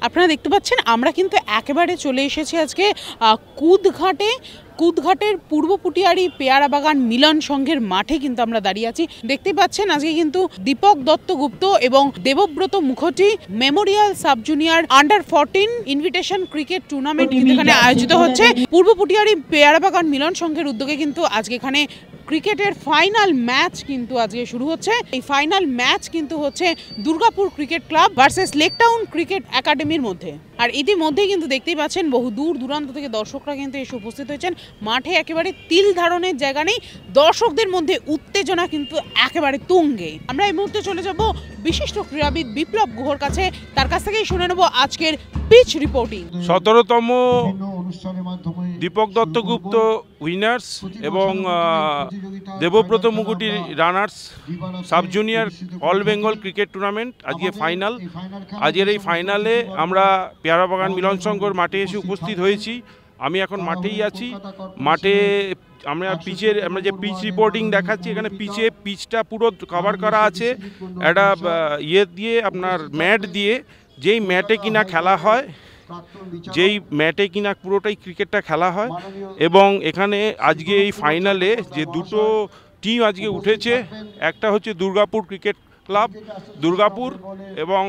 আপনারা দেখতে পাচ্ছেন আমরা কিন্তু একেবারে চলে এসেছি আজকে কুদঘাটের পূর্ব পুটিয়ারি পেয়ারা বাগান মিলন সংঘের মাঠে কিন্তু আমরা দাঁড়িয়ে আছি। দেখতে পাচ্ছেন আজকে কিন্তু দীপক দত্তগুপ্ত এবং Debabrata Mukherjee Memorial sub junior under 14 invitation cricket tournament কিন্তু এখানে আয়োজিত হচ্ছে। পূর্ব পুটিয়ারি পেয়ারা বাগান মিলন সংঘের উদ্যোগে কিন্তু আজকে এখানে ক্রিকেটের ফাইনাল ম্যাচ কিন্তু আজকে শুরু হচ্ছে। এই ফাইনাল ম্যাচ কিন্তু হচ্ছে Durgapur cricket club versus Lake Town cricket একাডেমির মধ্যে। আর ইতিমধ্যেই কিন্তু দেখতেই পাচ্ছেন বহু দূর দূরান্ত থেকে দর্শকরা কিন্তু এসে উপস্থিত হয়েছেন। মাঠে একেবারে তিল ধারণের জায়গা নেই, দর্শকদের মধ্যে উত্তেজনা কিন্তু একেবারে তুঙ্গে। আমরা এই মুহূর্তে চলে যাব বিশিষ্ট ক্রীড়াবিদ বিপ্লব গুহর কাছে, তার কাছ থেকেই শুনে নেব আজকের পিচ রিপোর্টিং। 17তম দীপক দত্তগুপ্ত উইনার্স এবং Debabrata Mukherjee runners sub junior all Bengal cricket tournament আজকে ফাইনাল। আজকের এই ফাইনালে আমরা পেয়ারা বাগান মিলন সংঘর মাঠে এসে উপস্থিত হয়েছি। আমি এখন মাঠেই আছি। মাঠে আমরা যে পিচ রিপোর্টিং দেখাচ্ছি, এখানে পিচটা পুরো কভার করা আছে একটা দিয়ে আপনার ম্যাট দিয়ে, যেই ম্যাটে কিনা খেলা হয়, পুরোটাই ক্রিকেটটা খেলা হয়। এবং এখানে আজকে এই ফাইনালে যে দুটো টিম আজকে উঠেছে, একটা হচ্ছে দুর্গাপুর ক্রিকেট ক্লাব দুর্গাপুর এবং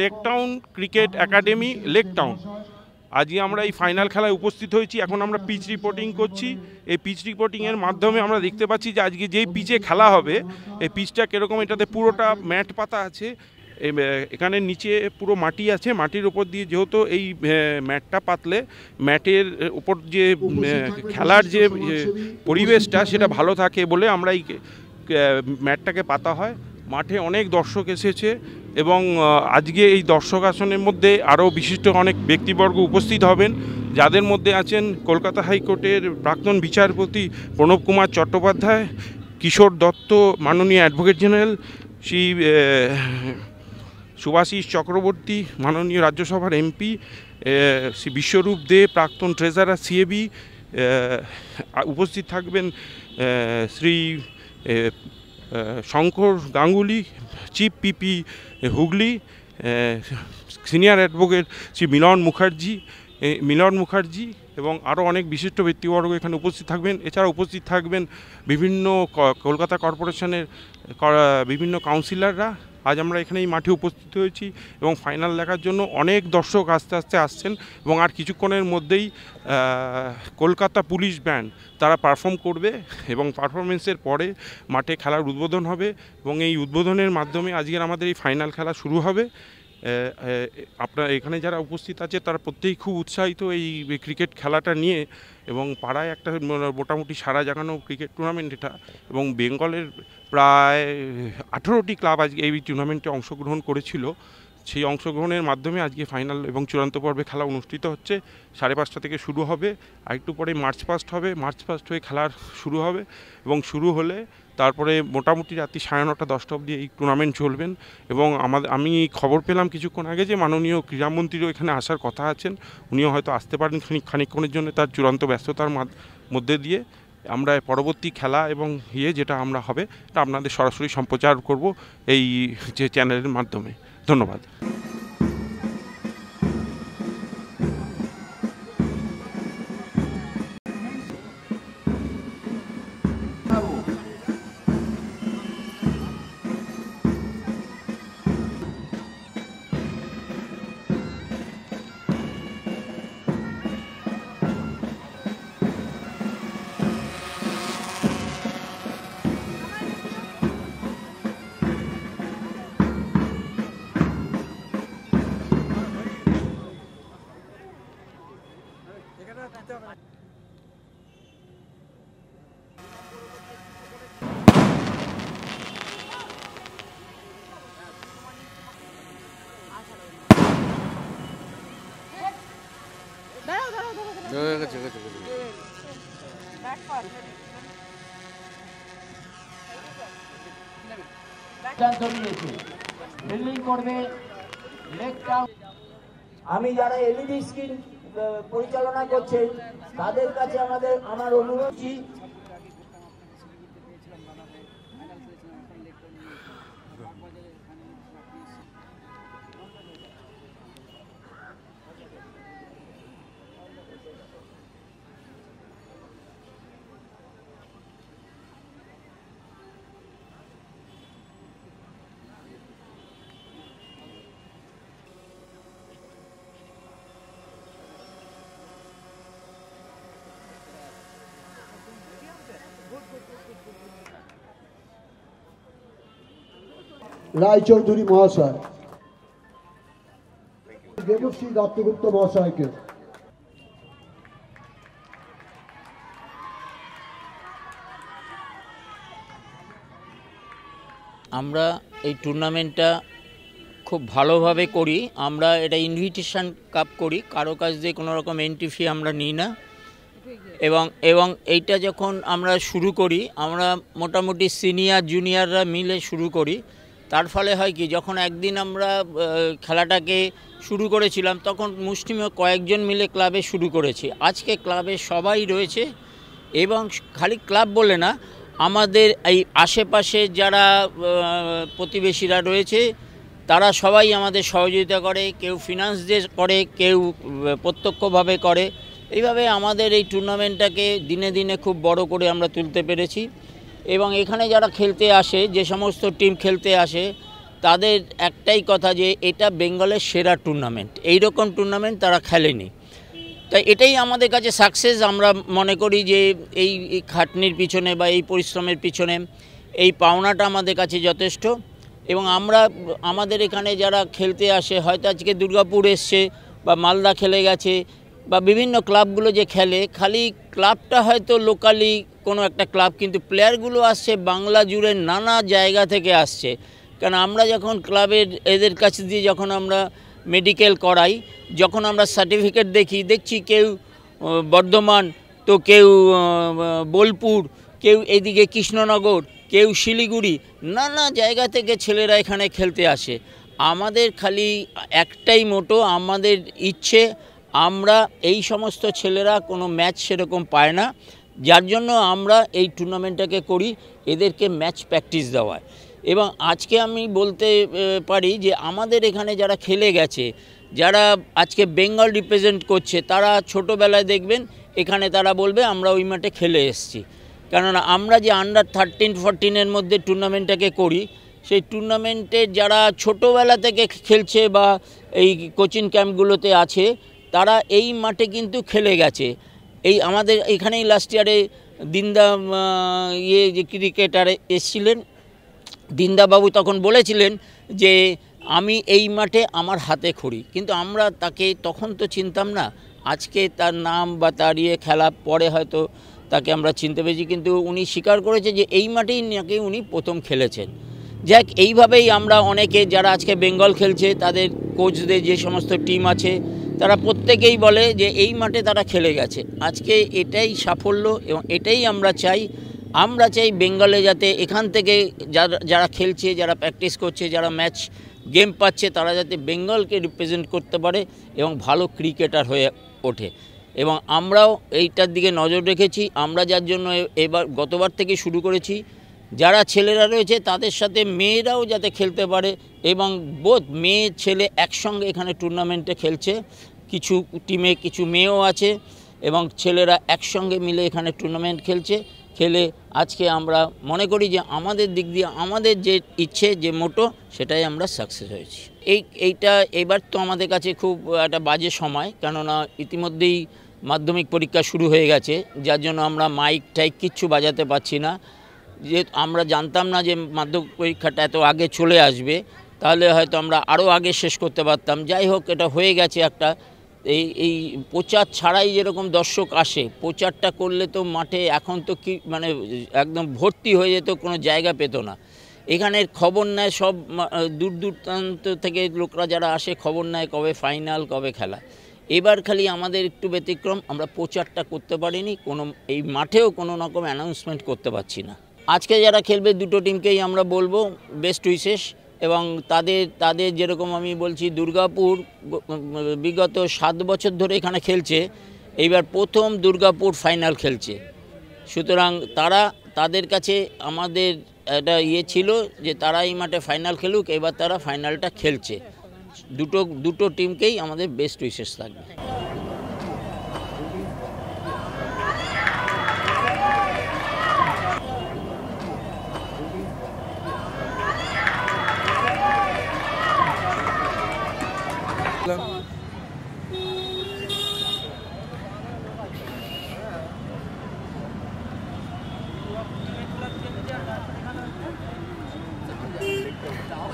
লেকটাউন ক্রিকেট একাডেমি লেকটাউন। আজকে আমরা এই ফাইনাল খেলায় উপস্থিত হয়েছি। এখন আমরা পিচ রিপোর্টিং করছি। এই পিচ রিপোর্টিংয়ের মাধ্যমে আমরা দেখতে পাচ্ছি যে আজকে যেই পিচে খেলা হবে এই পিচটা কীরকম। এটাতে পুরোটা ম্যাট পাতা আছে, এখানে নিচে পুরো মাটি আছে। মাটির উপর দিয়ে যেহেতু এই ম্যাটটা পাতলে ম্যাটের উপর যে খেলার যে পরিবেশটা সেটা ভালো থাকে বলে আমরা এই ম্যাটটাকে পাতা হয়। মাঠে অনেক দর্শক এসেছে এবং আজকে এই দর্শক আসনের মধ্যে আরও বিশিষ্ট অনেক ব্যক্তিবর্গ উপস্থিত হবেন, যাদের মধ্যে আছেন কলকাতা হাইকোর্টের প্রাক্তন বিচারপতি প্রণব কুমার চট্টোপাধ্যায়, কিশোর দত্ত মাননীয় অ্যাডভোকেট জেনারেল, শ্রী সুভাষিস চক্রবর্তী মাননীয় রাজ্যসভার এমপি, শ্রী বিশ্বরূপ দে প্রাক্তন ট্রেজারার সিএবি, উপস্থিত থাকবেন শ্রী শঙ্কর গাঙ্গুলি চিফ পিপি হুগলি, সিনিয়র অ্যাডভোকেট শ্রী মিলন মুখার্জি এবং আরও অনেক বিশিষ্ট ব্যক্তিবর্গ এখানে উপস্থিত থাকবেন। এছাড়া উপস্থিত থাকবেন বিভিন্ন কলকাতা কর্পোরেশনের বিভিন্ন কাউন্সিলররা। আজ আমরা এখানে এই মাঠে উপস্থিত হয়েছি এবং ফাইনাল দেখার জন্য অনেক দর্শক আস্তে আস্তে আসছেন এবং আর কিছুক্ষণের মধ্যেই কলকাতা পুলিশ ব্যান্ড তারা পারফর্ম করবে এবং পারফরমেন্সের পরে মাঠে খেলার উদ্বোধন হবে এবং এই উদ্বোধনের মাধ্যমে আজকের আমাদের এই ফাইনাল খেলা শুরু হবে। আপনারা এখানে যারা উপস্থিত আছে তারা প্রত্যেকেই খুব উৎসাহিত এই ক্রিকেট খেলাটা নিয়ে এবং পাড়ায় একটা মোটামুটি সারা জাগানো ক্রিকেট টুর্নামেন্ট এটা। এবং বেঙ্গলের প্রায় 18টি ক্লাব আজকে এই টুর্নামেন্টে অংশগ্রহণ করেছিল। সেই অংশগ্রহণের মাধ্যমে আজকে ফাইনাল এবং চূড়ান্ত পর্বে খেলা অনুষ্ঠিত হচ্ছে। 5:30 থেকে শুরু হবে, আর একটু পরে মার্চ পাস্ট হবে। মার্চ পাস্ট হয়ে খেলার শুরু হবে এবং শুরু হলে তারপরে মোটামুটি রাত্রি 9:30 10টা অবধি এই টুর্নামেন্ট চলবেন। এবং আমি খবর পেলাম কিছুক্ষণ আগে যে মাননীয় ক্রীড়ামন্ত্রীও এখানে আসার কথা আছেন, উনিও হয়তো আসতে পারেন খানিকক্ষণের জন্য তার চূড়ান্ত ব্যস্ততার মধ্যে দিয়ে। আমরা পরবর্তী খেলা এবং যেটা আমরা হবে এটা আপনাদের সরাসরি সম্প্রচার করব এই যে চ্যানেলের মাধ্যমে। ধন্যবাদ। আমি যারা এলইডি স্ক্রিন পরিচালনা করছেন তাদের কাছে আমার অনুরোধ রায়চৌধুরী মহাশয়, দেবশ্রী দত্তগুপ্ত মহাশয়কে। আমরা এই টুর্নামেন্টটা খুব ভালোভাবে করি। আমরা এটা ইনভিটেশন কাপ করি, কারো কাছ দিয়ে কোনো রকম এন্ট্রি ফি আমরা নিই না। এবং এইটা যখন আমরা শুরু করি, আমরা মোটামুটি সিনিয়র জুনিয়ররা মিলে শুরু করি। তার ফলে হয় কি, যখন একদিন আমরা খেলাটাকে শুরু করেছিলাম তখন মুষ্টিমেয় কয়েকজন মিলে ক্লাবে শুরু করেছি। আজকে ক্লাবে সবাই রয়েছে, এবং খালি ক্লাব বলে না, আমাদের এই আশেপাশে যারা প্রতিবেশীরা রয়েছে তারা সবাই আমাদের সহযোগিতা করে, কেউ ফিনান্স দিয়ে করে, কেউ প্রত্যক্ষভাবে করে। এইভাবে আমাদের এই টুর্নামেন্টটাকে দিনে দিনে খুব বড় করে আমরা তুলতে পেরেছি। এবং এখানে যারা খেলতে আসে, যে সমস্ত টিম খেলতে আসে, তাদের একটাই কথা যে এটা বেঙ্গলের সেরা টুর্নামেন্ট, এইরকম টুর্নামেন্ট তারা খেলেনি। তাই এটাই আমাদের কাছে সাকসেস। আমরা মনে করি যে এই খাটনির পিছনে বা এই পরিশ্রমের পিছনে এই পাওনাটা আমাদের কাছে যথেষ্ট। এবং আমাদের এখানে যারা খেলতে আসে, হয়তো আজকে দুর্গাপুর এসছে বা মালদা খেলে গেছে বা বিভিন্ন ক্লাবগুলো যে খেলে, খালি ক্লাবটা হয়তো লোকালি কোনো একটা ক্লাব, কিন্তু প্লেয়ারগুলো আসছে বাংলা জুড়ে নানা জায়গা থেকে আসছে। কারণ আমরা যখন ক্লাবের এদের কাছ দিয়ে যখন আমরা মেডিকেল করাই, যখন আমরা সার্টিফিকেট দেখছি কেউ বর্ধমান, তো কেউ বোলপুর, কেউ এদিকে কৃষ্ণনগর, কেউ শিলিগুড়ি, নানা জায়গা থেকে ছেলেরা এখানে খেলতে আসে। আমাদের খালি একটাই মোটো, আমাদের ইচ্ছে আমরা এই সমস্ত ছেলেরা কোনো ম্যাচ সেরকম পায় না, যার জন্য আমরা এই টুর্নামেন্টটাকে করি, এদেরকে ম্যাচ প্র্যাকটিস দেওয়ায়। এবং আজকে আমি বলতে পারি যে আমাদের এখানে যারা খেলে গেছে, যারা আজকে বেঙ্গল রিপ্রেজেন্ট করছে, তারা ছোটোবেলায় দেখবেন এখানে তারা বলবে আমরা ওই মাঠে খেলে এসেছি। কেননা আমরা যে আন্ডার 13-14 মধ্যে টুর্নামেন্টটাকে করি, সেই টুর্নামেন্টে যারা ছোটোবেলা থেকে খেলছে বা এই কোচিং ক্যাম্পগুলোতে আছে, তারা এই মাঠে কিন্তু খেলে গেছে। এই আমাদের এখানেই লাস্ট ইয়ারে দিনদা যে ক্রিকেটারে এসেছিলেন, দিনদাবাবু তখন বলেছিলেন যে আমি এই মাঠে আমার হাতে খড়ি, কিন্তু আমরা তাকে তখন তো চিনতাম না। আজকে তার নাম বা তার খেলা পরে হয়তো তাকে আমরা চিনতে পেরেছি, কিন্তু উনি স্বীকার করেছে যে এই মাঠেই নাকি উনি প্রথম খেলেছেন। যাক, এইভাবেই আমরা অনেকে যারা আজকে বেঙ্গল খেলছে, তাদের কোচদের যে সমস্ত টিম আছে, তারা প্রত্যেকেই বলে যে এই মাঠে তারা খেলে গেছে। আজকে এটাই সাফল্য, এবং এটাই আমরা চাই বেঙ্গলে যাতে এখান থেকে যারা খেলছে, যারা প্র্যাকটিস করছে, যারা ম্যাচ গেম পাচ্ছে, তারা যাতে বেঙ্গলকে রিপ্রেজেন্ট করতে পারে এবং ভালো ক্রিকেটার হয়ে ওঠে। এবং আমরাও এইটার দিকে নজর রেখেছি। আমরা যার জন্য গতবার থেকে শুরু করেছি, যারা ছেলেরা রয়েছে তাদের সাথে মেয়েরাও যাতে খেলতে পারে, এবং বোধ মেয়ে ছেলে একসঙ্গে এখানে টুর্নামেন্টে খেলছে। কিছু টিমে কিছু মেয়েও আছে, এবং ছেলেরা একসঙ্গে মিলে এখানে টুর্নামেন্ট খেলে আজকে আমরা মনে করি যে আমাদের দিক দিয়ে আমাদের যে ইচ্ছে, যে মোটো, সেটাই আমরা সাকসেস হয়েছি। এইটা এবার তো আমাদের কাছে খুব একটা বাজে সময়, কেননা ইতিমধ্যেই মাধ্যমিক পরীক্ষা শুরু হয়ে গেছে, যার জন্য আমরা মাইক টাইক কিচ্ছু বাজাতে পারছি না। যে আমরা জানতাম না যে মাধ্যমিক পরীক্ষাটা এত আগে চলে আসবে, তাহলে হয়তো আমরা আরও আগে শেষ করতে পারতাম। যাই হোক, এটা হয়ে গেছে একটা। এই প্রচার ছাড়াই যেরকম দর্শক আসে, প্রচারটা করলে তো মাঠে এখন তো কি মানে একদম ভর্তি হয়ে যেত, কোনো জায়গা পেত না। এখানের খবর নেয় সব দূর দূরান্ত থেকে লোকরা যারা আসে, খবর নেয় কবে ফাইনাল, কবে খেলা। এবার খালি আমাদের একটু ব্যতিক্রম, আমরা প্রচারটা করতে পারিনি, কোনো এই মাঠেও কোনো রকম অ্যানাউন্সমেন্ট করতে পারছি না। আজকে যারা খেলবে দুটো টিমকেই আমরা বলবো বেস্ট উইশেস। এবং তাদের যেরকম আমি বলছি, দুর্গাপুর বিগত 7 বছর ধরে এখানে খেলছে, এইবার প্রথম দুর্গাপুর ফাইনাল খেলছে। সুতরাং তাদের কাছে আমাদের একটা ছিল যে তারা এই মাঠে ফাইনাল খেলুক, এবার তারা ফাইনালটা খেলছে। দুটো টিমকেই আমাদের বেস্ট উইশেস থাকবে। যাও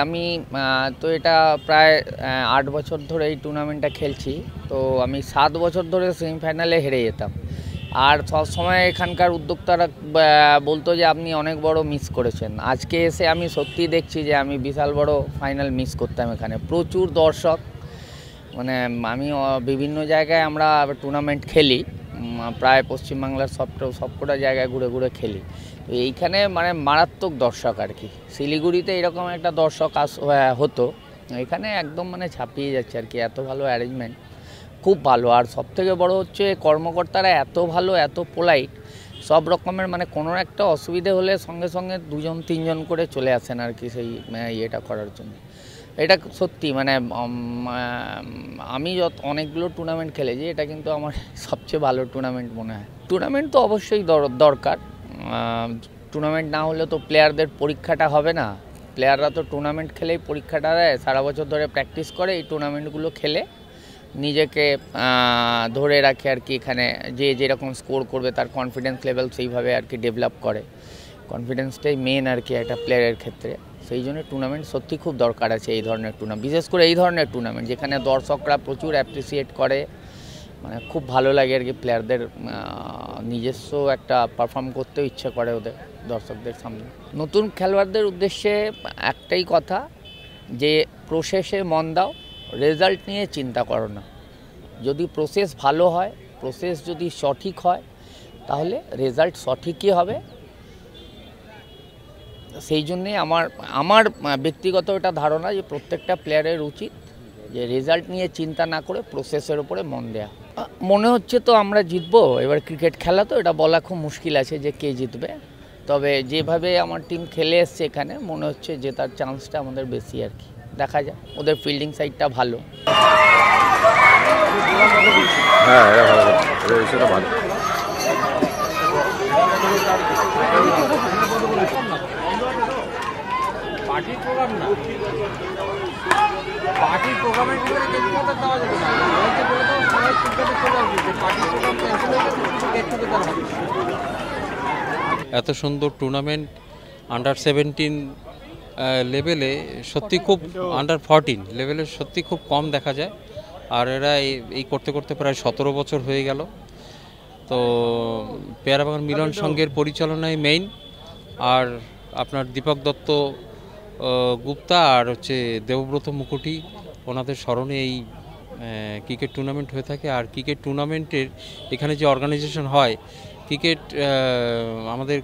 আমি তো এটা প্রায় 8 বছর ধরে এই টুর্নামেন্টটা খেলছি। তো আমি 7 বছর ধরে সেমিফাইনালে হেরে যেতাম, আর সব সময় এখানকার উদ্যোক্তারা বলতো যে আপনি অনেক বড় মিস করেছেন। আজকে এসে আমি সত্যি দেখছি যে আমি বিশাল বড় ফাইনাল মিস করতাম। এখানে প্রচুর দর্শক, মানে আমি বিভিন্ন জায়গায় আমরা টুর্নামেন্ট খেলি, প্রায় পশ্চিমবাংলার সবকটা জায়গায় ঘুরে ঘুরে খেলি। তো এইখানে মানে মারাত্মক দর্শক আর কি। শিলিগুড়িতে এরকম একটা দর্শক হতো, এখানে একদম মানে ছাপিয়ে যাচ্ছে আর কি, এত ভালো অ্যারেঞ্জমেন্ট, খুব ভালো। আর সবথেকে বড় হচ্ছে কর্মকর্তারা এত ভালো, এত পোলাইট, সব রকমের মানে কোনো একটা অসুবিধে হলে সঙ্গে সঙ্গে 2-3 করে চলে আসেন আর কি সেই ইয়েটা করার জন্য। এটা সত্যি মানে আমি অনেকগুলো টুর্নামেন্ট খেলেছি, এটা কিন্তু আমার সবচেয়ে ভালো টুর্নামেন্ট মনে হয়। টুর্নামেন্ট তো অবশ্যই দরকার, টুর্নামেন্ট না হলে তো প্লেয়ারদের পরীক্ষাটা হবে না। প্লেয়াররা তো টুর্নামেন্ট খেলেই পরীক্ষাটা দেয়, সারা বছর ধরে প্র্যাকটিস করে এই টুর্নামেন্টগুলো খেলে নিজেকে ধরে রাখে আর কি। এখানে যে যেরকম স্কোর করবে তার কনফিডেন্স লেভেল সেইভাবে আর কি ডেভেলপ করে। কনফিডেন্সটাই মেন আর কি একটা প্লেয়ারের ক্ষেত্রে। সেই জন্য টুর্নামেন্ট সত্যি খুব দরকার আছে, এই ধরনের টুর্নামেন্ট, বিশেষ করে এই ধরনের টুর্নামেন্ট যেখানে দর্শকরা প্রচুর অ্যাপ্রিসিয়েট করে, মানে খুব ভালো লাগে আর কি। প্লেয়ারদের নিজস্ব একটা পারফর্ম করতেও ইচ্ছে করে ওদের দর্শকদের সামনে। নতুন খেলোয়াড়দের উদ্দেশ্যে একটাই কথা, যে প্রসেসে মন দাও, রেজাল্ট নিয়ে চিন্তা করো না। যদি প্রসেস ভালো হয়, প্রসেস যদি সঠিক হয়, তাহলে রেজাল্ট সঠিকই হবে। সেই জন্যে আমার ব্যক্তিগত এটা ধারণা যে প্রত্যেকটা প্লেয়ারের উচিত যে রেজাল্ট নিয়ে চিন্তা না করে প্রসেসের উপরে মন দেয়া। মনে হচ্ছে তো আমরা জিতবো, এবার ক্রিকেট খেলা তো এটা বলা খুব মুশকিল আছে যে কে জিতবে, তবে যেভাবে আমার টিম খেলে এসছে এখানে মনে হচ্ছে জেতার চান্সটা আমাদের বেশি আর কি। দেখা যায়, ওদের ফিল্ডিং সাইডটা ভালো। হ্যাঁ, এটা ভালো, সেটা ভালো। পার্টির প্রোগ্রাম না, পার্টির প্রোগ্রামের ভিতরে গেট টুগেদার দেওয়া যাবে না। বলতে বলে তো সবাই ক্রিকেটে চলে আসবে, যে পার্টির প্রোগ্রাম ক্যান্সেল হয়ে গেছে, গেট টুগেদার হবে। এত সুন্দর টুর্নামেন্ট আন্ডার-17 লেভেলে সত্যি খুব, আন্ডার-14 লেভেলে সত্যি খুব কম দেখা যায়। আর এরা এই করতে করতে প্রায় 17 বছর হয়ে গেল। তো পেয়ারাবাগান মিলন সংঘের পরিচালনায় মেইন, আর আপনার দীপক দত্ত গুপ্তা আর হচ্ছে দেবব্রত মুখোটি, ওনাদের স্মরণে এই ক্রিকেট টুর্নামেন্ট হয়ে থাকে। আর ক্রিকেট টুর্নামেন্টের এখানে যে অর্গানাইজেশন হয়, ক্রিকেট আমাদের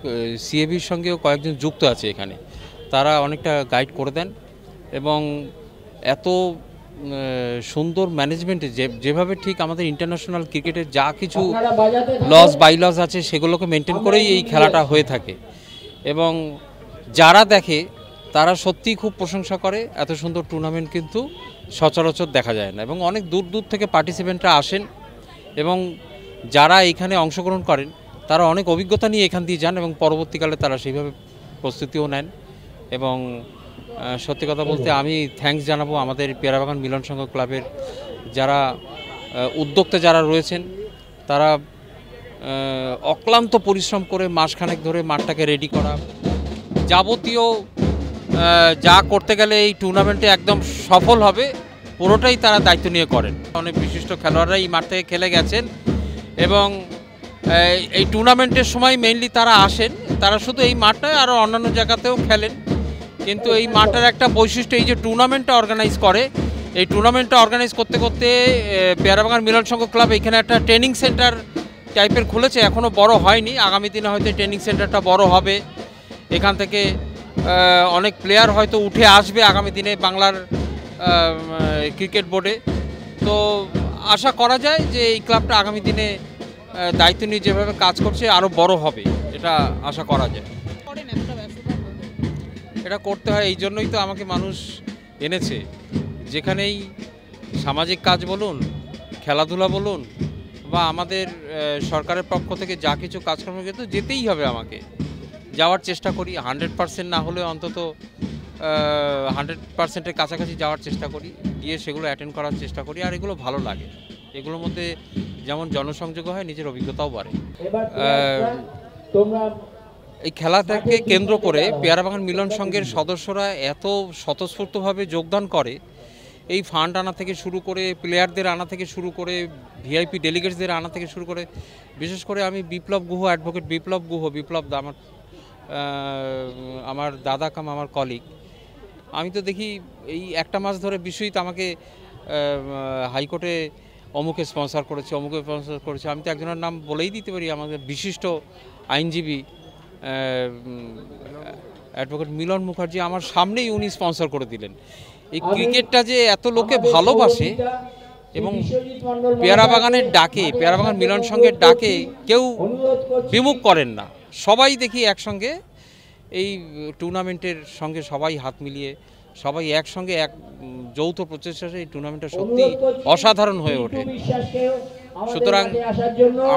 সিএবির সঙ্গেও কয়েকজন যুক্ত আছে এখানে, তারা অনেকটা গাইড করে দেন। এবং এত সুন্দর ম্যানেজমেন্টে যেভাবে ঠিক আমাদের ইন্টারন্যাশনাল ক্রিকেটের যা কিছু লস বাইলস আছে সেগুলোকে মেনটেন করেই এই খেলাটা হয়ে থাকে। এবং যারা দেখে তারা সত্যিই খুব প্রশংসা করে। এত সুন্দর টুর্নামেন্ট কিন্তু সচরাচর দেখা যায় না, এবং অনেক দূর দূর থেকে পার্টিসিপেন্টরা আসেন, এবং যারা এখানে অংশগ্রহণ করেন তারা অনেক অভিজ্ঞতা নিয়ে এখান দিয়ে যান, এবং পরবর্তীকালে তারা সেইভাবে প্রস্তুতিও নেন। এবং সত্যি কথা বলতে আমি থ্যাঙ্কস জানাবো আমাদের পেয়ারাবাগান মিলন সংঘ ক্লাবের যারা উদ্যোক্তা যারা রয়েছেন, তারা অক্লান্ত পরিশ্রম করে মাসখানেক ধরে মাঠটাকে রেডি করা, যাবতীয় যা করতে গেলে এই টুর্নামেন্টে একদম সফল হবে পুরোটাই তারা দায়িত্ব নিয়ে করেন। অনেক বিশিষ্ট খেলোয়াড়রা এই মাঠ থেকে খেলে গেছেন, এবং এই টুর্নামেন্টের সময় মেইনলি তারা আসেন। তারা শুধু এই মাঠ নয়, আরও অন্যান্য জায়গাতেও খেলেন, কিন্তু এই মাঠের একটা বৈশিষ্ট্য এই যে টুর্নামেন্টটা অর্গানাইজ করে। এই টুর্নামেন্টটা অর্গানাইজ করতে করতে পেয়ারাবাগান মিলন সংঘ ক্লাব এখানে একটা ট্রেনিং সেন্টার টাইপের খুলেছে, এখনও বড় হয়নি, আগামী দিনে হয়তো ট্রেনিং সেন্টারটা বড় হবে। এখান থেকে অনেক প্লেয়ার হয়তো উঠে আসবে আগামী দিনে বাংলার ক্রিকেট বোর্ডে। তো আশা করা যায় যে এই ক্লাবটা আগামী দিনে দায়িত্ব নিয়ে যেভাবে কাজ করছে আরও বড় হবে, এটা আশা করা যায়। এটা করতে হয়, এই জন্যই তো আমাকে মানুষ এনেছে। যেখানেই সামাজিক কাজ বলুন, খেলাধুলা বলুন, বা আমাদের সরকারের পক্ষ থেকে যা কিছু কাজকর্ম কিন্তু যেতেই হবে, আমাকে যাওয়ার চেষ্টা করি। 100% না হলে অন্তত 100%-এর কাছাকাছি যাওয়ার চেষ্টা করি, গিয়ে সেগুলো অ্যাটেন্ড করার চেষ্টা করি। আর এগুলো ভালো লাগে, এগুলোর মধ্যে যেমন জনসংযোগ হয়, নিজের অভিজ্ঞতাও বাড়ে। তোমরা এই খেলাটাকে কেন্দ্র করে পেয়ারাবাগান মিলন সংঘের সদস্যরা এত স্বতঃস্ফূর্তভাবে যোগদান করে, এই ফান্ড আনা থেকে শুরু করে, প্লেয়ারদের আনা থেকে শুরু করে, ভিআইপি ডেলিগেটসদের আনা থেকে শুরু করে, বিশেষ করে আমি বিপ্লব গুহ, অ্যাডভোকেট বিপ্লব দা আমার দাদা কাম আমার কলিগ, আমি তো দেখি এই একটা মাস ধরে বিশ্বজিৎ আমাকে হাইকোর্টে অমুকে স্পন্সর করেছে, আমি তো একজনের নাম বলেই দিতে পারি, আমাদের বিশিষ্ট আইনজীবী অ্যাডভোকেট মিলন মুখার্জি আমার সামনেই উনি স্পন্সর করে দিলেন। এই ক্রিকেটটা যে এত লোকে ভালোবাসে এবং পেয়ারাবাগানের ডাকে, পেয়ারাবাগান মিলন সংঘের ডাকে কেউ বিমুখ করেন না, সবাই দেখি একসঙ্গে এই টুর্নামেন্টের সঙ্গে সবাই হাত মিলিয়ে সবাই একসঙ্গে এক যৌথ প্রচেষ্টায় এই টুর্নামেন্টটা সত্যি অসাধারণ হয়ে ওঠে। সুতরাং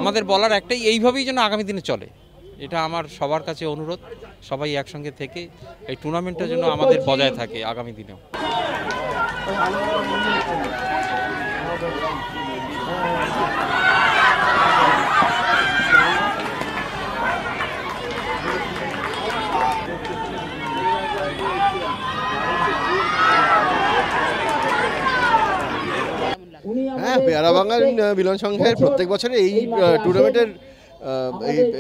আমাদের বলার একটাই, এইভাবেই যেন আগামী দিনে চলে, এটা আমার সবার কাছে অনুরোধ, সবাই একসঙ্গে থেকে এই টুর্নামেন্টটা যেন আমাদের বজায় থাকে আগামী দিনেও। হ্যাঁ, পেয়ারাবাগান মিলন সংঘের প্রত্যেক বছরে এই টুর্নামেন্টের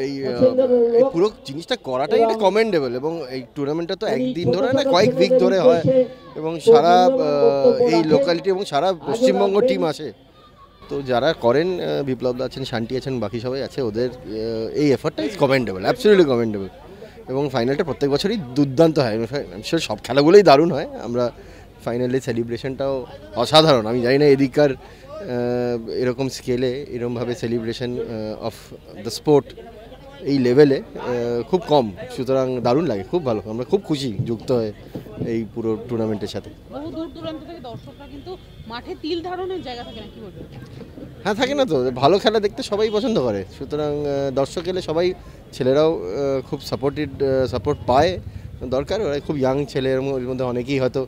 এই পুরো জিনিসটা করাটাই একটা কমেন্ডেবল, এবং এই টুর্নামেন্টটা তো একদিন ধরে না, কয়েক উইক ধরে হয় এবং সারা এই লোকালিটি এবং সারা পশ্চিমবঙ্গ টিম আসে। তো যারা করেন, বিপ্লবদা আছেন, শান্তি আছেন, বাকি সবাই আছে, ওদের এই এফার্টটা ইজ কমেন্ডেবল, অ্যাবসলিউটলি কমেন্ডেবল। এবং ফাইনালটা প্রত্যেক বছরই দুর্দান্ত হয়, শিওর সব খেলাগুলোই দারুণ হয়। আমরা ফাইনালি সেলিব্রেশনটাও অসাধারণ, আমি জানি না এদিককার এরকম স্কেলে এরকমভাবে সেলিব্রেশন অফ দ্য স্পোর্ট এই লেভেলে খুব কম, সুতরাং দারুণ লাগে, খুব ভালো, আমরা খুব খুশি যুক্ত হয়ে এই পুরো টুর্নামেন্টের সাথে। বহু দূর দূরান্ত থেকে দর্শকরা কিন্তু মাঠে তিল ধারণের জায়গা থাকে না, কি বলবেন? হ্যাঁ, থাকে না তো, ভালো খেলা দেখতে সবাই পছন্দ করে, সুতরাং দর্শক এলে সবাই, ছেলেরাও খুব সাপোর্ট পায়, দরকার। ওরা খুব ইয়াং ছেলে, এর মধ্যে অনেকেই হয়তো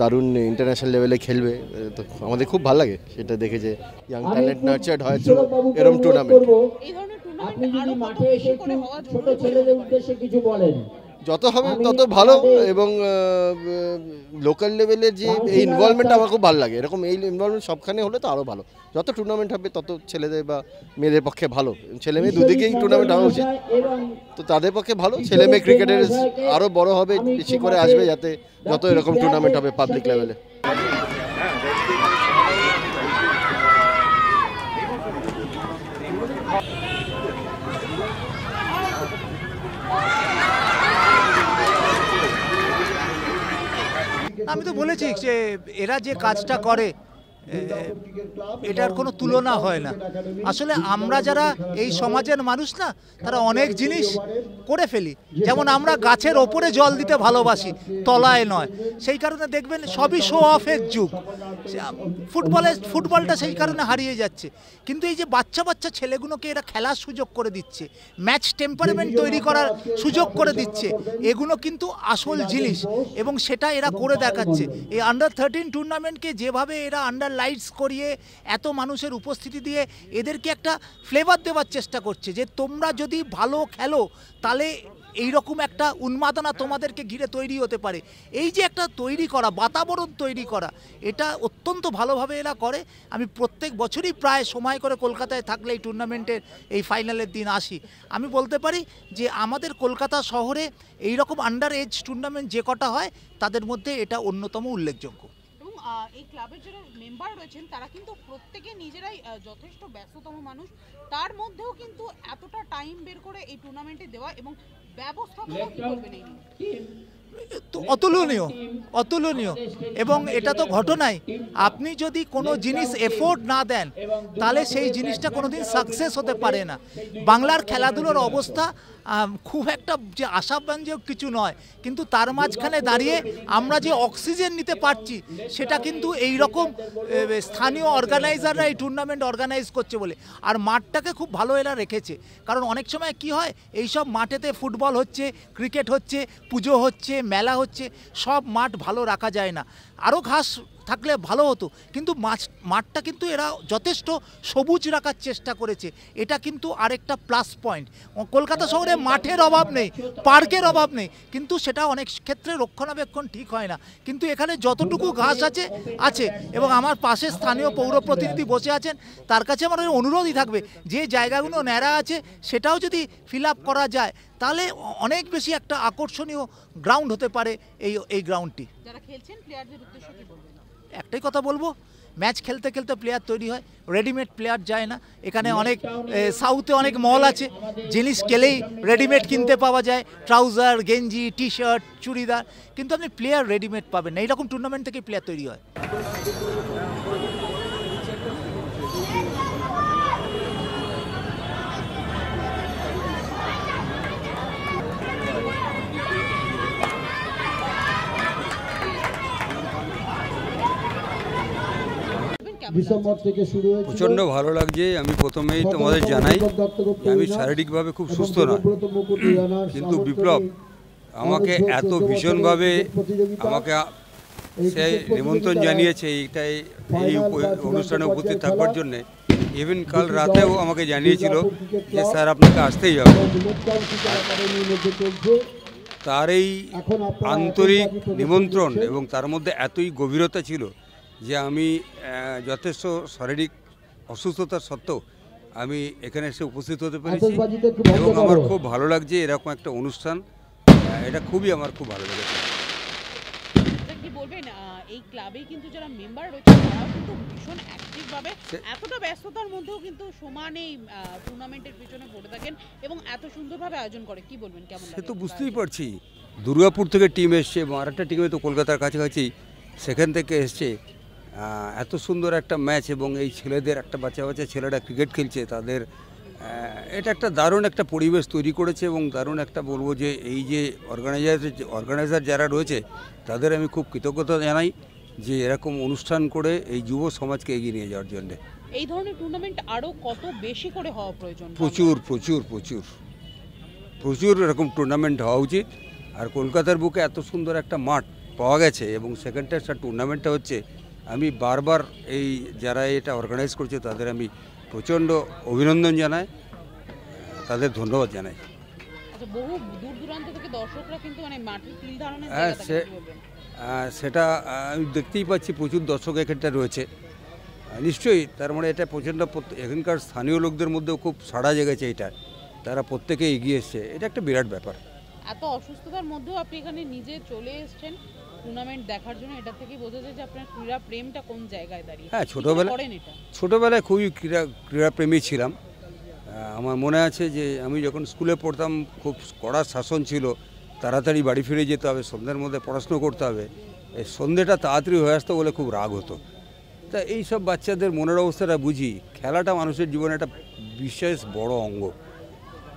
দারুণ ইন্টারন্যাশনাল লেভেলে খেলবে, তো আমাদের খুব ভালো লাগে সেটা দেখে যে ইয়াং ট্যালেন্ট নার্চার্ড হয় থ্রু এরকম টুর্নামেন্ট। এই ধরনের আপনি যদি মাঠে এসে একটু ছোট ছেলেদের উদ্দেশ্যে কিছু বলেন। যত হবে তত ভালো, এবং লোকাল লেভেলের যে এই ইনভলভমেন্ট আমার খুব ভালো লাগে, এরকম এই ইনভলভমেন্ট সবখানে হলে তো আরও ভালো। যত টুর্নামেন্ট হবে তত ছেলেদের বা মেয়েদের পক্ষে ভালো, ছেলে মেয়ে দুদিকেই টুর্নামেন্ট হওয়া উচিত, তো তাদের পক্ষে ভালো। ছেলে মেয়ে ক্রিকেটের আরও বড় হবে, বেশি করে আসবে, যাতে যত এরকম টুর্নামেন্ট হবে পাবলিক লেভেলে। আমি তো বলেছি যে এরা যে কাজটা করে এটার কোনো তুলনা হয় না। আসলে আমরা যারা এই সমাজের মানুষ না, তারা অনেক জিনিস করে ফেলি, যেমন আমরা গাছের ওপরে জল দিতে ভালোবাসি, তলায় নয়। সেই কারণে দেখবেন সবই শো অফের যুগ, ফুটবলটা সেই কারণে হারিয়ে যাচ্ছে। কিন্তু এই যে বাচ্চা বাচ্চা ছেলেগুলোকে এরা খেলার সুযোগ করে দিচ্ছে, ম্যাচ টেম্পারমেন্ট তৈরি করার সুযোগ করে দিচ্ছে, এগুলো কিন্তু আসল জিনিস, এবং সেটা এরা করে দেখাচ্ছে। এই আন্ডার-13 টুর্নামেন্টকে যেভাবে এরা আন্ডার লাইটস করিয়ে এত মানুষের উপস্থিতি দিয়ে এদেরকে একটা ফ্লেভার দেওয়ার চেষ্টা করছে যে তোমরা যদি ভালো খেলো তাহলে এইরকম একটা উন্মাদনা তোমাদেরকে ঘিরে তৈরি হতে পারে। এই যে একটা তৈরি করা, বাতাবরণ তৈরি করা, এটা অত্যন্ত ভালোভাবে এরা করে। আমি প্রত্যেক বছরই প্রায় সময় করে কলকাতায় থাকলে এই টুর্নামেন্টের এই ফাইনালের দিন আসি। আমি বলতে পারি যে আমাদের কলকাতা শহরে এইরকম আন্ডার এজ টুর্নামেন্ট যে কটা হয় তাদের মধ্যে এটা অন্যতম উল্লেখযোগ্য। এই ক্লাবের যারা মেম্বার রয়েছেন তারা কিন্তু প্রত্যেকে নিজেরাই যথেষ্ট ব্যস্ততম মানুষ, তার মধ্যেও কিন্তু এতটা টাইম বের করে এই টুর্নামেন্টে দেওয়া এবং ব্যবস্থাপনা কি করবেন এই নিয়ে? তো অতুলনীয় এবং এটা তো ঘটনাই। আপনি যদি কোনো জিনিস এফোর্ট না দেন তাহলে সেই জিনিসটা কোনোদিন সাকসেস হতে পারে না। বাংলার খেলাধুলোর অবস্থা খুব একটা যে আশাব্যঞ্জক কিছু নয়, কিন্তু তার মাঝখানে দাঁড়িয়ে আমরা যে অক্সিজেন নিতে পারছি সেটা কিন্তু এই রকম স্থানীয় অর্গানাইজাররা এই টুর্নামেন্ট অর্গানাইজ করছে বলে। আর মাঠটাকে খুব ভালো এরা রেখেছে, কারণ অনেক সময় কি হয়, এইসব মাঠেতে ফুটবল হচ্ছে, ক্রিকেট হচ্ছে, পুজো হচ্ছে, মেলা হচ্ছে, সব মাঠ ভালো রাখা যায় না। আরও ঘাস থাকলে ভালো হতো, কিন্তু মাঠটা কিন্তু এরা যথেষ্ট সবুজ রাখার চেষ্টা করেছে, এটা কিন্তু আরেকটা প্লাস পয়েন্ট। কলকাতা শহরে মাঠের অভাব নেই, পার্কের অভাব নেই, কিন্তু সেটা অনেক ক্ষেত্রে রক্ষণাবেক্ষণ ঠিক হয় না। কিন্তু এখানে যতটুকু ঘাস আছে এবং আমার পাশে স্থানীয় পৌর প্রতিনিধি বসে আছেন, তার কাছে আমার অনুরোধই থাকবে যে জায়গাগুলো ন্যাড়া আছে সেটাও যদি ফিল আপ করা যায় তাহলে অনেক বেশি একটা আকর্ষণীয় গ্রাউন্ড হতে পারে এই গ্রাউন্ডটি। যারা খেলছেন প্লেয়ারদের উদ্দেশ্যে কি বলবেন? একটাই কথা বলবো, ম্যাচ খেলতে খেলতে প্লেয়ার তৈরি হয়, রেডিমেড প্লেয়ার যায় না। এখানে অনেক সাউথে অনেক মল আছে, জিনিস গেলেই রেডিমেড কিনতে পাওয়া যায়, ট্রাউজার, গেঞ্জি, টি শার্ট, চুড়িদার, কিন্তু আপনি প্লেয়ার রেডিমেড পাবেন না। এইরকম টুর্নামেন্ট থেকে প্লেয়ার তৈরি হয়। ডিসেম্বর থেকে শুরু হয়েছে। প্রচণ্ড ভালো লাগছে। আমি প্রথমেই তোমাদের জানাই যে আমি শারীরিকভাবে খুব সুস্থ নয়, কিন্তু বিপ্লব আমাকে এত ভীষণভাবে আমাকে সেই নিমন্ত্রণ জানিয়েছে এই অনুষ্ঠানে উপস্থিত থাকবার জন্যে। ইভেন কাল রাতেও আমাকে জানিয়েছিল যে স্যার আপনাকে আসতেই হবে। তার এই আন্তরিক নিমন্ত্রণ এবং তার মধ্যে এতই গভীরতা ছিল যে আমি যথেষ্ট শারীরিক অসুস্থতার সত্ত্বেও আমি এখানে এসে উপস্থিত হতে পেরেছি এবং আমার খুব ভালো লাগছে এরকম একটা অনুষ্ঠান। এটা খুবই আমার খুব ভালো লেগেছে। কি বলবেন, এই ক্লাবে কিন্তু যারা মেম্বার রয়েছে তারাও কিন্তু ভীষণ অ্যাক্টিভভাবে এতটা ব্যস্ততার মধ্যেও কিন্তু সমানে টুর্নামেন্টের পিছনে পড়ে থাকেন এবং এত সুন্দরভাবে আয়োজন করে। কি বলবেন, কেমন লাগে? সে তো বুঝতেই পারছি, দুর্গাপুর থেকে টিম এসছে এবং আরেকটা টিমে তো কলকাতার কাছাকাছি সেখান থেকে এসছে। এত সুন্দর একটা ম্যাচ এবং এই ছেলেদের একটা বাচ্চা বাচ্চা ছেলেরা ক্রিকেট খেলছে, তাদের এটা একটা দারুণ একটা পরিবেশ তৈরি করেছে এবং দারুণ একটা বলবো যে এই যে অর্গানাইজার যারা রয়েছে তাদের আমি খুব কৃতজ্ঞতা জানাই যে এরকম অনুষ্ঠান করে এই যুব সমাজকে এগিয়ে নিয়ে যাওয়ার জন্য। এই ধরনের টুর্নামেন্ট আরও কত বেশি করে হওয়া প্রয়োজন? প্রচুর প্রচুর প্রচুর প্রচুর এরকম টুর্নামেন্ট হওয়া উচিত। আর কলকাতার বুকে এত সুন্দর একটা মাঠ পাওয়া গেছে এবং সেকেন্ডটা একটা টুর্নামেন্টটা হচ্ছে, আমি বারবার এই যারা এটা অর্গানাইজ করছে তাদের আমি প্রচণ্ড অভিনন্দন জানাই, তাদের ধন্যবাদ জানাই। বহু দূর দূরান্ত থেকে দর্শকরা কিন্তু মানে মাঠে তিল ধারণের সেটা আমি দেখতেই পাচ্ছি, প্রচুর দর্শক এখানটা রয়েছে নিশ্চয়ই। তার মানে এটা প্রচণ্ড এখানকার স্থানীয় লোকদের মধ্যেও খুব সাড়া জেগেছে, এটা তারা প্রত্যেকে এগিয়ে এসছে, এটা একটা বিরাট ব্যাপার। এত অসুস্থতার মধ্যেও আপনি এখানে নিজে চলে এসেছেন টুর্নামেন্ট দেখার জন্য, এটা থেকে বোঝা যায় যে আপনার ক্রীড়া প্রেমটা কোন জায়গায় দাঁড়িয়ে। হ্যাঁ, ছোটোবেলায় খুবই ক্রীড়াপ্রেমী ছিলাম। আমার মনে আছে যে আমি যখন স্কুলে পড়তাম খুব কড়া শাসন ছিল, তাড়াতাড়ি বাড়ি ফিরে যেতে হবে, সন্ধ্যের মধ্যে পড়াশুনো করতে হবে, এই সন্ধ্যেটা তাড়াতাড়ি হয়ে আসতো বলে খুব রাগ হতো। তা এই সব বাচ্চাদের মনের অবস্থাটা বুঝি। খেলাটা মানুষের জীবনে একটা বিশেষ বড় অঙ্গ।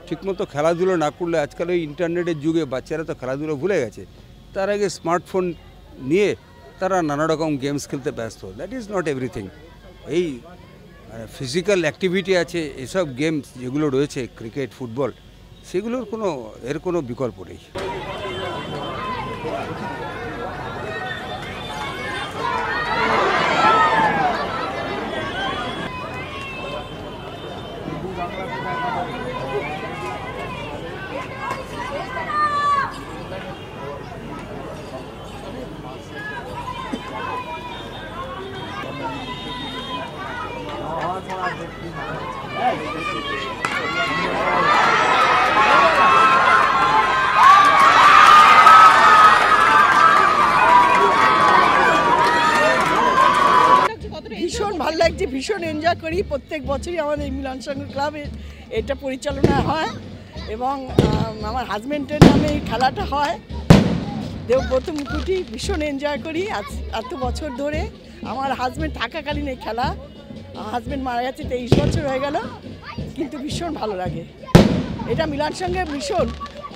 ঠিকমতো খেলাধুলো না করলে আজকাল ওই ইন্টারনেটের যুগে বাচ্চারা তো খেলাধুলো ভুলে গেছে। তার আগে স্মার্টফোন নিয়ে তারা নানা রকম গেমস খেলতে ব্যস্ত। That is not everything. এই ফিজিক্যাল অ্যাক্টিভিটি আছে, এসব গেমস যেগুলো রয়েছে ক্রিকেট, ফুটবল, সেগুলোর কোনো বিকল্প নেই। ভীষণ ভালো লাগছে, ভীষণ এনজয় করি। প্রত্যেক বছরই আমাদের মিলন সংঘ ক্লাবে এটা পরিচালনা হয় এবং আমার হাজব্যান্ডের নামে এই খেলাটা হয়। দেবব্রত মুখোটি ভীষণ এনজয় করি এত বছর ধরে। আমার হাজব্যান্ড থাকাকালীন এই খেলা, আমার হাজব্যান্ড মারা গেছে 23 বছর হয়ে গেল, কিন্তু ভীষণ ভালো লাগে। এটা মিলন সংঘে ভীষণ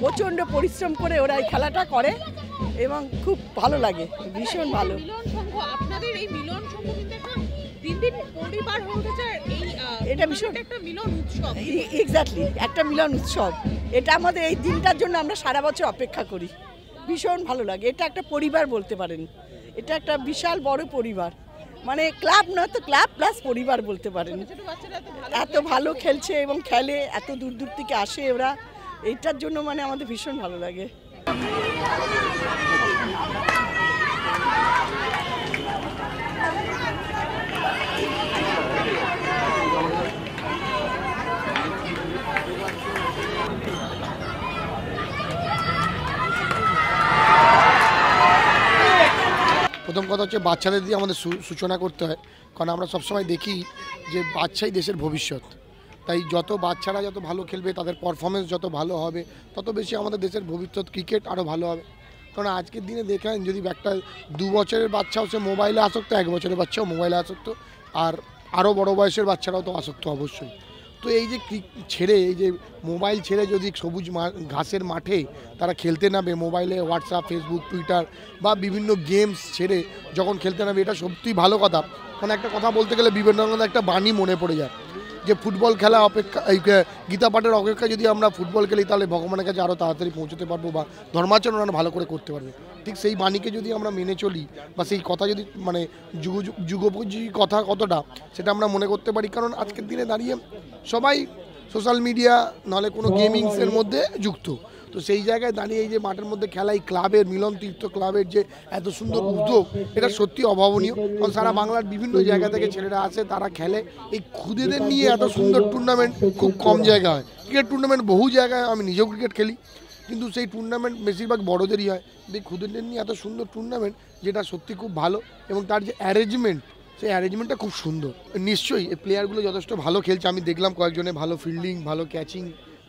প্রচণ্ড পরিশ্রম করে ওরা এই খেলাটা করে এবং খুব ভালো লাগে, ভীষণ ভালো। আপনাদের এই মিলন সংঘ কিন্তু দিন দিন পরিবার হয়ে উঠেছে, এটা ভীষণ একটা মিলন উৎসব। এক্স্যাক্টলি, একটা মিলন উৎসব। এটা আমাদের এই দিনটার জন্য আমরা সারা বছর অপেক্ষা করি, ভীষণ ভালো লাগে। এটা একটা পরিবার বলতে পারেন, এটা একটা বিশাল বড় পরিবার, মানে ক্লাব না তো ক্লাব প্লাস পরিবার বলতে পারেন। এত ভালো খেলছে এবং খেলে, এত দূর দূর থেকে আসে ওরা, এইটার জন্য মানে আমাদের ভীষণ ভালো লাগে। প্রথম কথা হচ্ছে বাচ্চাদের দিয়ে আমাদের সূচনা করতে হয়, কারণ আমরা সবসময় দেখি যে বাচ্চাই দেশের ভবিষ্যৎ। তাই যত বাচ্চারা যত ভালো খেলবে, তাদের পারফরমেন্স যত ভালো হবে, তত বেশি আমাদের দেশের ভবিষ্যৎ ক্রিকেট আরও ভালো হবে। কারণ আজকের দিনে দেখেন যদি একটা 2 বছরের বাচ্চাও সে মোবাইলে আসক্ত, 1 বছরের বাচ্চাও মোবাইলে আসক্ত, আর আরও বড় বয়সের বাচ্চারাও তো আসক্ত অবশ্যই। তো এই যে ছেড়ে, এই যে মোবাইল ছেড়ে যদি সবুজ ঘাসের মাঠে তারা খেলতে নামে, মোবাইলে হোয়াটসঅ্যাপ, ফেসবুক, টুইটার বা বিভিন্ন গেমস ছেড়ে যখন খেলতে নামে, এটা সত্যিই ভালো কথা। কারণ একটা কথা বলতে গেলে বিবেকানন্দের একটা বাণী মনে পড়ে যায় যে ফুটবল খেলা অপেক্ষা, এই গীতা পাঠের অপেক্ষা যদি আমরা ফুটবল খেলি তাহলে ভগবানের কাছে আরও তাড়াতাড়ি পৌঁছতে পারবো বা ধর্মাচরণ আমরা ভালো করে করতে পারবো। ঠিক সেই বাণীকে যদি আমরা মেনে চলি বা সেই কথা যদি মানে যুগোপযোগী কথা কতটা সেটা আমরা মনে করতে পারি। কারণ আজকের দিনে দাঁড়িয়ে সবাই সোশ্যাল মিডিয়া নাহলে কোনো গেমিংসের মধ্যে যুক্ত। তো সেই জায়গায় দাঁড়িয়ে এই যে মাঠের মধ্যে খেলা, এই ক্লাবের মিলন তীর্থ ক্লাবের যে এত সুন্দর উদ্যোগ, এটা সত্যি অভাবনীয়। কারণ সারা বাংলার বিভিন্ন জায়গা থেকে ছেলেরা আসে, তারা খেলে। এই খুদেদের নিয়ে এত সুন্দর টুর্নামেন্ট খুব কম জায়গায় হয়। ক্রিকেট টুর্নামেন্ট বহু জায়গায়, আমি নিজেও ক্রিকেট খেলি, কিন্তু সেই টুর্নামেন্ট বেশিরভাগ বড়দেরই হয়। কিন্তু এই খুদেদের নিয়ে এত সুন্দর টুর্নামেন্ট, যেটা সত্যি খুব ভালো, এবং তার যে অ্যারেঞ্জমেন্ট, সেই অ্যারেঞ্জমেন্টটা খুব সুন্দর। নিশ্চয়ই এই প্লেয়ারগুলো যথেষ্ট ভালো খেলছে, আমি দেখলাম কয়েকজনে ভালো ফিল্ডিং, ভালো ক্যাচিং,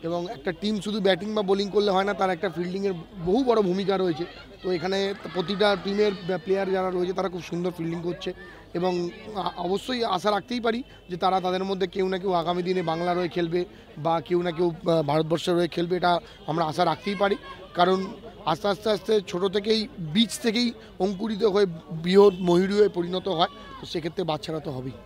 এবং একটা টিম শুধু ব্যাটিং বা বোলিং করলে হয় না, তার একটা ফিল্ডিংয়ের বহু বড় ভূমিকা রয়েছে। তো এখানে প্রতিটা টিমের প্লেয়ার যারা রয়েছে তারা খুব সুন্দর ফিল্ডিং করছে, এবং অবশ্যই আশা রাখতেই পারি যে তারা তাদের মধ্যে কেউ না কেউ আগামী দিনে বাংলার হয়ে খেলবে বা কেউ না কেউ ভারতবর্ষের হয়ে খেলবে, এটা আমরা আশা রাখতেই পারি। কারণ আস্তে আস্তে আস্তে ছোটো থেকেই, বীজ থেকেই অঙ্কুরিত হয়ে বৃহৎ ময়ূরী হয়ে পরিণত হয়। তো সেক্ষেত্রে বাচ্চারা তো হবেই।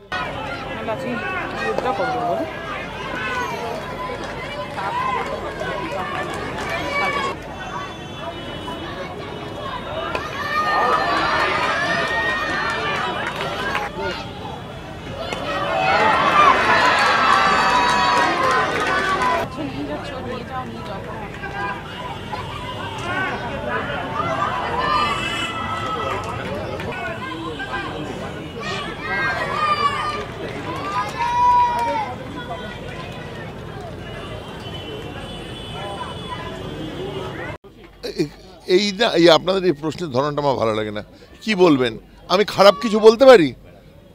এই না, এই আপনাদের এই প্রশ্নের ধরনটা আমার ভালো লাগে না। কি বলবেন, আমি খারাপ কিছু বলতে পারি?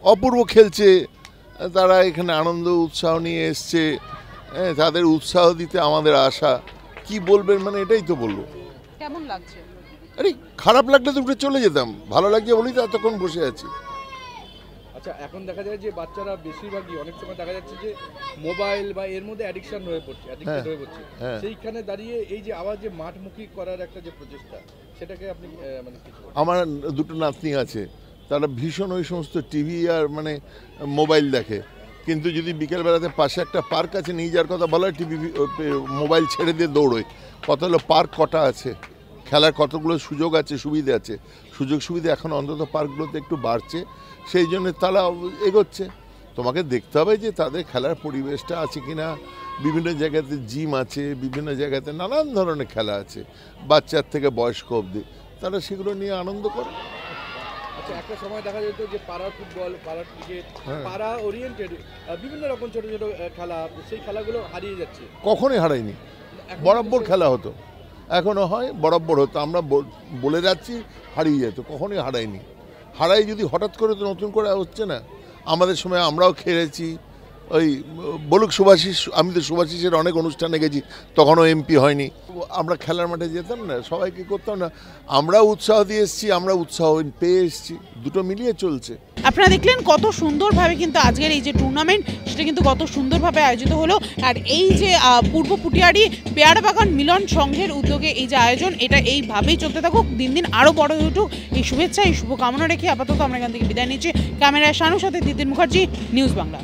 অপূর্ব খেলছে, তারা এখানে আনন্দ উৎসাহ নিয়ে এসছে, তাদের উৎসাহ দিতে আমাদের আশা। কি বলবেন, মানে এটাই তো বলবো। কেমন লাগছে? আরে খারাপ লাগলে তো উঠে চলে যেতাম, ভালো লাগছে বলেই তো এতক্ষণ বসে আছি। আচ্ছা, এখন দেখা যায় যে বাচ্চারা বেশিরভাগই, অনেক সময় দেখা যাচ্ছে যে মোবাইল বা এর মধ্যে অ্যাডিকশন হয়ে পড়ছে, অ্যাডিক্টেড হয়ে পড়ছে। সেইখানে দাঁড়িয়ে এই যে আবার যে মাঠমুখী করার একটা যে প্রচেষ্টা, সেটাকে আপনি মানে আমার 2টো নাতনি আছে, তারা ভীষণ ওই সমস্ত টিভি আর মানে মোবাইল দেখে, কিন্তু যদি বিকেলবেলাতে পাশে একটা পার্ক আছে নিয়ে যাওয়ার কথা বলা, টিভি মোবাইল ছেড়ে দিয়ে দৌড়োয়। কত হলো পার্ক কটা আছে, খেলার কতগুলো সুযোগ আছে, সুবিধে আছে, সুযোগ সুবিধা এখন অন্তত পার্কগুলোতে একটু বাড়ছে, সেই জন্য তারা এগোচ্ছে। তোমাকে দেখতে হবে যে তাদের খেলার পরিবেশটা আছে কিনা। বিভিন্ন জায়গাতে জিম আছে, বিভিন্ন জায়গাতে নানান ধরনের খেলা আছে, বাচ্চার থেকে বয়স্ক অবধি, তারা সেগুলো নিয়ে আনন্দ করে। আচ্ছা, একটা সময় দেখা যেত যে পাড়া ফুটবল, পাড়া ক্রিকেট, পাড়া ওরিয়েন্টেড বিভিন্ন রকম ছোট ছোট খেলা, সেই খেলাগুলো হারিয়ে যাচ্ছে। কখনোই হারায়নি, বরাবর খেলা হতো, এখনো হয়, বরাবর হতো। আমরা বলে যাচ্ছি হারিয়ে যেত, কখনোই হারায়নি। হারাই যদি হঠাৎ করে তো নতুন করে হচ্ছে না। আমাদের সময় আমরাও খেলেছি, ওই বলুক সুভাষিস, আমি তো সুভাষিসের অনেক অনুষ্ঠানে গেছি, তখনও এমপি হয়নি। আমরা খেলার মাঠে যেতাম না, সবাইকে করতাম না, আমরা উৎসাহ দিয়ে এসেছি, আমরা উৎসাহ পেয়ে এসেছি, দুটো মিলিয়ে চলছে। আপনারা দেখলেন কত সুন্দরভাবে কিন্তু আজকের এই যে টুর্নামেন্ট, সেটা কিন্তু কত সুন্দরভাবে আয়োজিত হলো। আর এই যে পূর্ব পুটিয়ারি পেয়ারা বাগান মিলন সংঘের উদ্যোগে এই যে আয়োজন, এটা এইভাবেই চলতে থাকুক, দিন দিন আরও বড় হয়ে উঠুক, এই শুভেচ্ছা, এই শুভকামনা রেখে আপাতত আমরা এখান থেকে বিদায় নিচ্ছি। ক্যামেরায় শানুর সাথে দিদির মুখার্জি, নিউজ বাংলা।